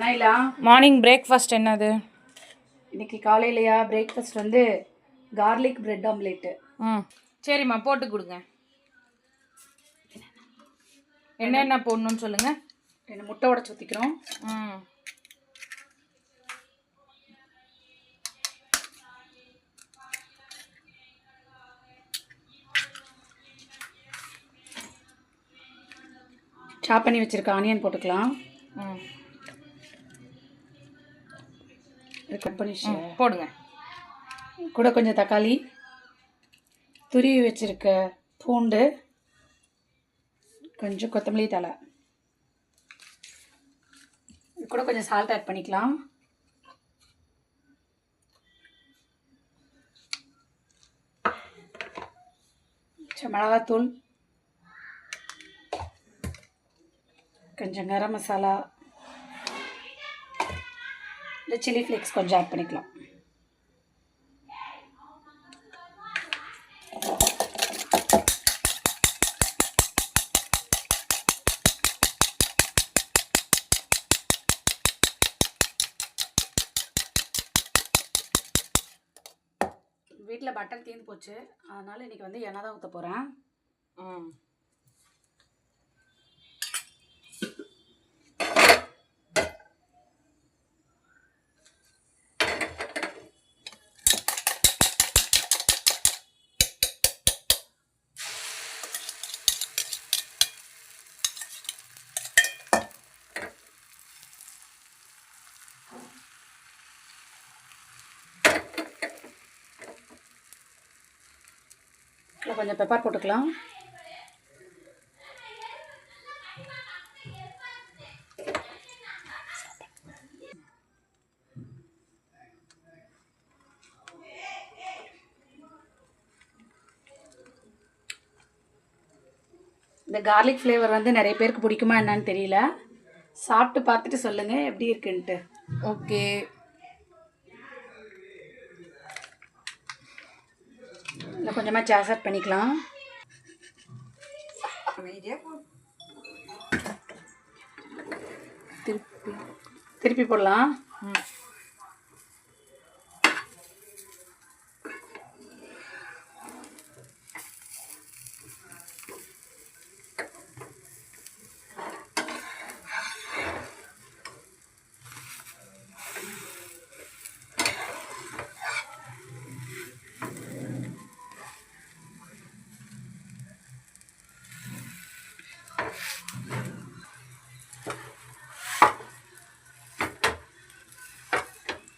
நைலா morning breakfast என்னது? இன்னைக்கு காலையிலையா breakfast வந்து கார்லிக் பிரெட் ஆம்லேட்டு. சரிம்மா போட்டு கொடுங்க. என்னென்ன போடணும்னு சொல்லுங்க. 2 முட்டை உடச்சி ஊற்றிக்கிறோம். சாப் பண்ணி வச்சிருக்க ஆனியன் போட்டுக்கலாம். கட் பண்ணி போடுங்க. கூட கொஞ்சம் தக்காளி, துருவி வச்சிருக்க பூண்டு, கொஞ்சம் கொத்தமல்லி தழை, கூட கொஞ்சம் சால்ட் ஆட் பண்ணிக்கலாம். மிளகாத்தூள், கொஞ்சம் கரம் மசாலா, இந்த சில்லி ஃப்ளேக்ஸ் கொஞ்சம் ஆட் பண்ணிக்கலாம். வீட்டில் பட்டர் தீர்ந்து போச்சு, அதனால் இன்றைக்கி வந்து எண்ணெய் தான் ஊற்ற போகிறேன். கொஞ்சம் பெப்பர் போட்டுக்கலாம். இந்த கார்லிக் ஃப்ளேவர் வந்து நிறைய பேருக்கு பிடிக்குமா என்னன்னு தெரியல. சாப்பிட்டு பார்த்துட்டு சொல்லுங்கள் எப்படி இருக்குன்ட்டு. ஓகே, இல்லை கொஞ்சமாக சாஸ் ஆட் பண்ணிக்கலாம். திருப்பி போடலாம்.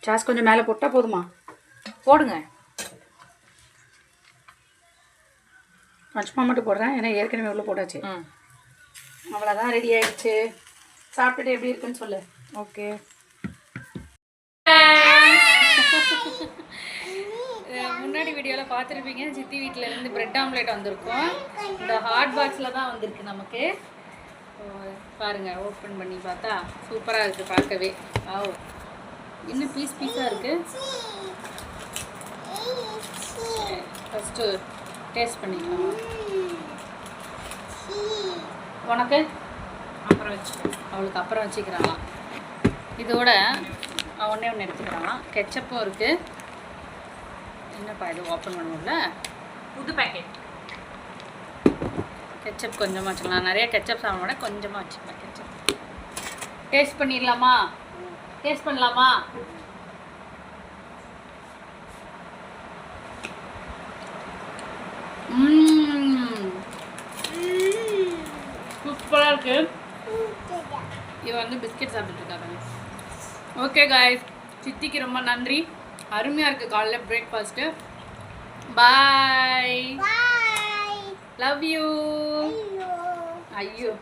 சாஸ் கொஞ்சம் மேலே போட்டால் போதுமா? போடுங்க. கொஞ்சமாக மட்டும் போடுறேன், ஏன்னா ஏற்கனவே உள்ள போட்டாச்சு. அவ்வளோதான், ரெடி ஆகிடுச்சு. சாப்பிட்டுட்டு எப்படி இருக்குன்னு சொல்லு. ஓகே, முன்னாடி வீடியோவில் பார்த்துருப்பீங்க, சித்தி வீட்டிலேருந்து பிரெட் ஆம்லேட் வந்திருக்கோம். இந்த ஹாட் பாக்ஸில் தான் வந்திருக்கு நமக்கு. பாருங்கள், ஓப்பன் பண்ணி பார்த்தா சூப்பராக இருக்குது பார்க்கவே. இன்னும் பீஸ் பீஸாக இருக்குது. ஃபஸ்ட்டு டேஸ்ட் பண்ணிக்கலாம். உனக்கு அப்புறம் அவளுக்கு அப்புறம் வச்சுக்கிறாங்களாம். இதோட ஒன்றே ஒன்று எடுத்துக்கிறாங்களாம். கெச்சப்பும் இருக்குது. என்னப்பா இது ஓப்பன் பண்ணுவோம்ல, புது பேக்கெட் கெச்சப் கொஞ்சமாக வச்சுக்கலாம். நிறைய கெச்சப் சாப்பிட கொஞ்சமாக வச்சுக்கலாம். கெச்சப் டேஸ்ட் பண்ணிடலாமா? டேஸ்ட் பண்ணலாமா? சூப்பராக இருக்கு. இவ வந்து பிஸ்கெட் சாப்பிட்டு இருக்காங்க. ஓகே காய்ஸ், சித்திக்கு ரொம்ப நன்றி. அருமையாக இருக்குது காலையில் பிரேக்ஃபாஸ்ட்டு. Bye, love you. ஐயோ.